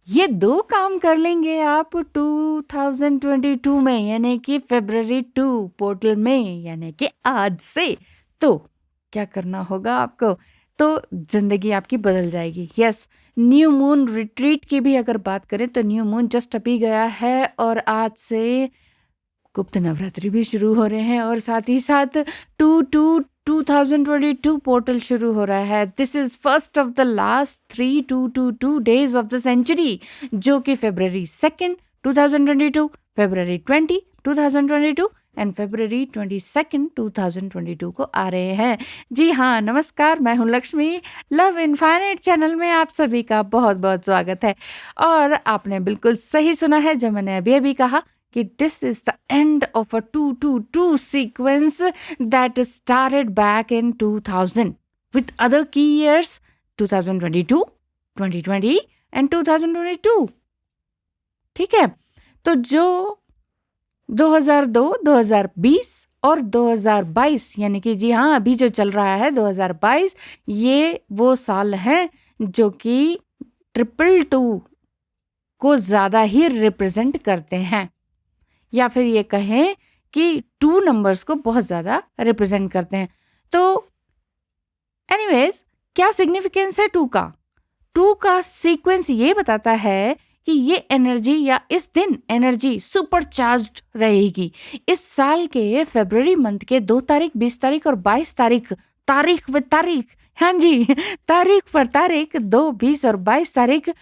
ये 2 काम कर लेंगे आप 2022 में, यानी कि फ़रवरी 2 पोर्टल में, यानी कि आज से। तो क्या करना होगा आपको? तो ज़िंदगी आपकी बदल जाएगी। यस, न्यू मून रिट्रीट की भी अगर बात करें तो न्यू मून जस्ट अभी गया है और आज से गुप्त नवरात्रि भी शुरू हो रहे हैं और साथ ही साथ 2022 पोर्टल शुरू हो रहा है। This is first of the last 3222 days of the century, जो कि February 2nd 2022, February 20 2022 and February 22nd 2022 को आ रहे हैं। जी हाँ, नमस्कार, मैं हूँ लक्ष्मी। लव इनफाइनाइट चैनल में आप सभी का बहुत बहुत स्वागत है। और आपने बिल्कुल सही सुना है जो मैंने अभी अभी कहा कि this is the end of a 222 sequence that started back in 2000 with other key years 2022, 2020 and 2022। ठीक है, तो जो 2002, 2020 और 2022, यानी कि जी हाँ, अभी जो चल रहा है 2022, ये वो साल हैं जो कि 222 को ज़्यादा ही रिप्रेजेंट करते हैं, या फिर ये कहें कि 2 नंबर्स को बहुत ज़्यादा रिप्रेजेंट करते हैं। तो एनीवेज, क्या सिग्निफिकेंस है 2 का? 2 का सीक्वेंस ये बताता है कि ये एनर्जी या इस दिन एनर्जी सुपर चार्ज्ड रहेगी। इस साल के फरवरी मंथ के 2 तारीख, 20 तारीख और 22 तारीख, तारीख व तारीख, हाँ जी, तारीख पर तारीख 2, 20 और 22 तारीख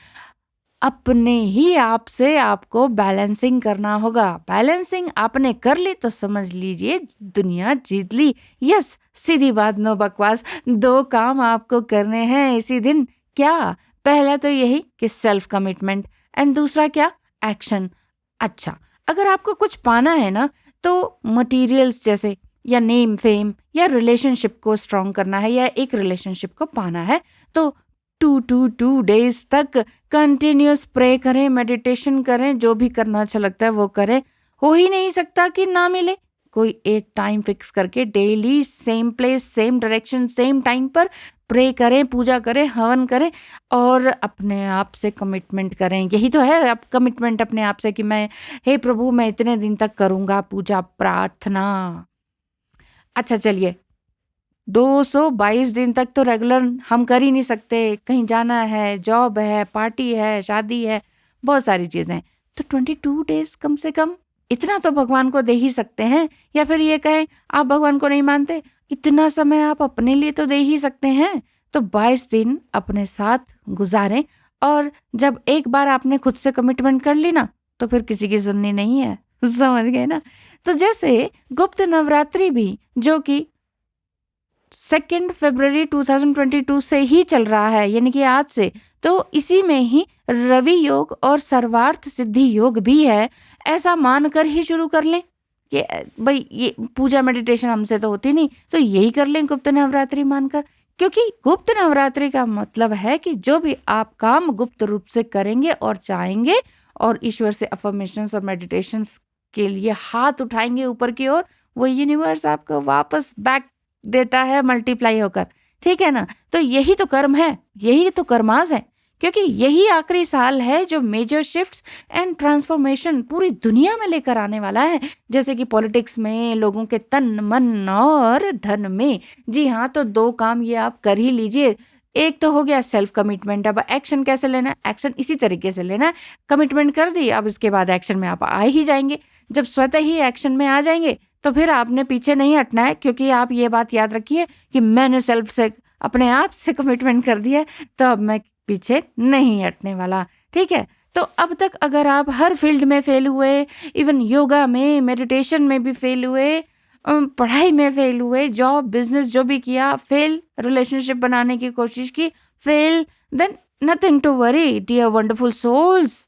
अपने ही आप से आपको बैलेंसिंग करना होगा। बैलेंसिंग आपने कर ली तो समझ लीजिए दुनिया जीत ली। यस, सीधी बात, नो बकवास। 2 काम आपको करने हैं इसी दिन। क्या? पहला तो यही कि सेल्फ कमिटमेंट, एंड दूसरा क्या? एक्शन। अच्छा, अगर आपको कुछ पाना है ना, तो मटेरियल्स जैसे या नेम फेम या रिलेशनशिप को स्ट्रॉन्ग करना है या एक रिलेशनशिप को पाना है, तो 222 डेज तक कंटिन्यूस प्रे करें, मेडिटेशन करें, जो भी करना अच्छा लगता है वो करें। हो ही नहीं सकता कि ना मिले। कोई एक टाइम फिक्स करके daily same place, same direction, same time पर प्रे करें, पूजा करें, हवन करें और अपने आप से कमिटमेंट करें। यही तो है अब कमिटमेंट अपने आप से कि मैं, हे प्रभु, मैं इतने दिन तक करूँगा पूजा प्रार्थना। अच्छा चलिए, 222 दिन तक तो रेगुलर हम कर ही नहीं सकते। कहीं जाना है, जॉब है, पार्टी है, शादी है, बहुत सारी चीज़ें हैं। तो 22 डेज कम से कम इतना तो भगवान को दे ही सकते हैं। या फिर ये कहें आप भगवान को नहीं मानते, इतना समय आप अपने लिए तो दे ही सकते हैं। तो 22 दिन अपने साथ गुजारें और जब एक बार आपने खुद से कमिटमेंट कर ली ना, तो फिर किसी की सुननी नहीं है। समझ गए ना? तो जैसे गुप्त नवरात्रि भी, जो कि 2 फरवरी 2022 से ही चल रहा है, यानी कि आज से, तो इसी में ही रवि योग और सर्वार्थ सिद्धि योग भी है। ऐसा मानकर ही शुरू कर लें कि भाई ये पूजा मेडिटेशन हमसे तो होती नहीं, तो यही कर लें गुप्त नवरात्रि मानकर। क्योंकि गुप्त नवरात्रि का मतलब है कि जो भी आप काम गुप्त रूप से करेंगे और चाहेंगे और ईश्वर से अफर्मेशंस और मेडिटेशंस के लिए हाथ उठाएंगे ऊपर की ओर, वो यूनिवर्स आपको वापस बैक देता है मल्टीप्लाई होकर। ठीक है ना? तो यही तो कर्म है, यही तो कर्मास है, क्योंकि यही आखिरी साल है जो मेजर शिफ्ट्स एंड ट्रांसफॉर्मेशन पूरी दुनिया में लेकर आने वाला है। जैसे कि पॉलिटिक्स में, लोगों के तन मन और धन में। जी हाँ, तो 2 काम ये आप कर ही लीजिए। एक तो हो गया सेल्फ कमिटमेंट। अब एक्शन कैसे लेना है? एक्शन इसी तरीके से लेना है। कमिटमेंट कर दी, अब इसके बाद एक्शन में आप आ ही जाएंगे। जब स्वतः ही एक्शन में आ जाएंगे तो फिर आपने पीछे नहीं हटना है, क्योंकि आप ये बात याद रखिए कि मैंने सेल्फ से, अपने आप से कमिटमेंट कर दिया है, तो अब मैं पीछे नहीं हटने वाला। ठीक है? तो अब तक अगर आप हर फील्ड में फेल हुए, इवन योगा में, मेडिटेशन में भी फेल हुए, पढ़ाई में फेल हुए, जॉब बिजनेस जो भी किया फेल, रिलेशनशिप बनाने की कोशिश की fail, then nothing to worry dear wonderful souls,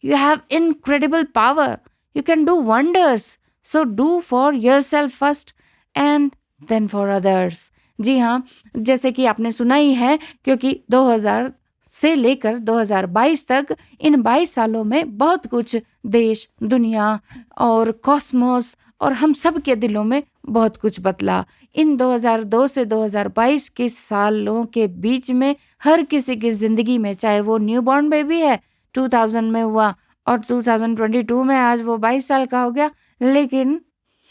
you have incredible power, you can do wonders. So do for yourself first and then for others. जी हाँ, जैसे कि आपने सुना ही है, क्योंकि 2000 से लेकर 2022 तक, इन 22 सालों में बहुत कुछ देश, दुनिया और कॉस्मोस और हम सब के दिलों में बहुत कुछ बदला। इन 2002 से 2022 के सालों के बीच में हर किसी की जिंदगी में, चाहे वो न्यूबॉर्न बेबी है, 2000 में हुआ और 2022 में आज वो 22 साल का हो गया, लेकिन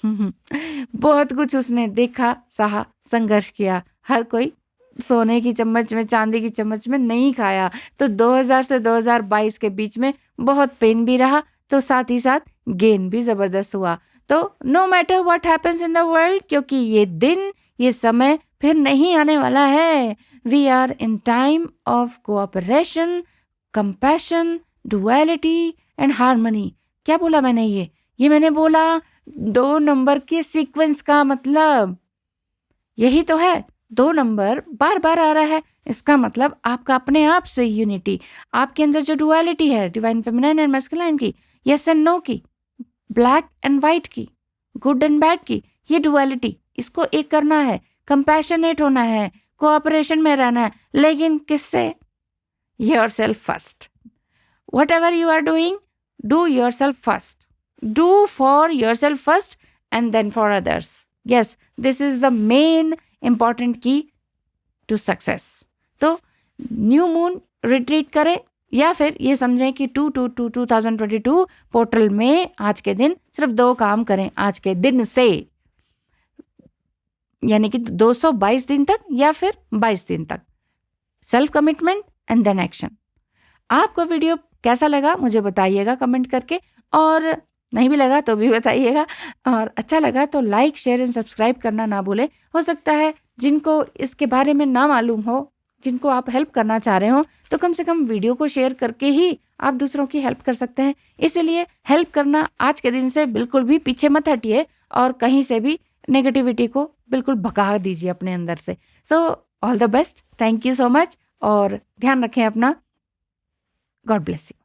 बहुत कुछ उसने देखा, सहा, संघर्ष किया। हर कोई सोने की चम्मच में, चांदी की चम्मच में नहीं खाया। तो 2000 से 2022 के बीच में बहुत पेन भी रहा, तो साथ ही साथ गेन भी जबरदस्त हुआ। तो no matter what happens in the world, क्योंकि ये दिन, ये समय फिर नहीं आने वाला है। We are in time of cooperation, compassion, duality and harmony. क्या बोला मैंने? ये मैंने बोला 2 नंबर के सीक्वेंस का मतलब यही तो है। 2 नंबर बार बार आ रहा है, इसका मतलब आपका अपने आप से यूनिटी, आपके अंदर जो डुअलिटी है, डिवाइन फेमिनाइन एंड मैस्कुलाइन की, यस एंड नो की, ब्लैक एंड वाइट की, गुड एंड बैड की, ये डुअलिटी, इसको एक करना है, कंपैशनेट होना है, कोऑपरेशन में रहना है, लेकिन किससे? Yourself first. Whatever you are doing, do yourself first. Do for yourself first and then for others. Yes, this is the main important key to success. तो न्यू मून रिट्रीट करें या फिर ये समझें कि 2022 पोर्टल में आज के दिन सिर्फ 2 काम करें आज के दिन से, यानी कि 222 दिन तक या फिर 22 दिन तक। Self commitment and then action. आपको वीडियो कैसा लगा मुझे बताइएगा कमेंट करके, और नहीं भी लगा तो भी बताइएगा, और अच्छा लगा तो लाइक, शेयर एंड सब्सक्राइब करना ना भूलें। हो सकता है जिनको इसके बारे में ना मालूम हो, जिनको आप हेल्प करना चाह रहे हो, तो कम से कम वीडियो को शेयर करके ही आप दूसरों की हेल्प कर सकते हैं। इसीलिए हेल्प करना आज के दिन से बिल्कुल भी पीछे मत हटिए और कहीं से भी नेगेटिविटी को बिल्कुल भगा दीजिए अपने अंदर से। So all the best, thank you so much, और ध्यान रखें अपना। God bless you.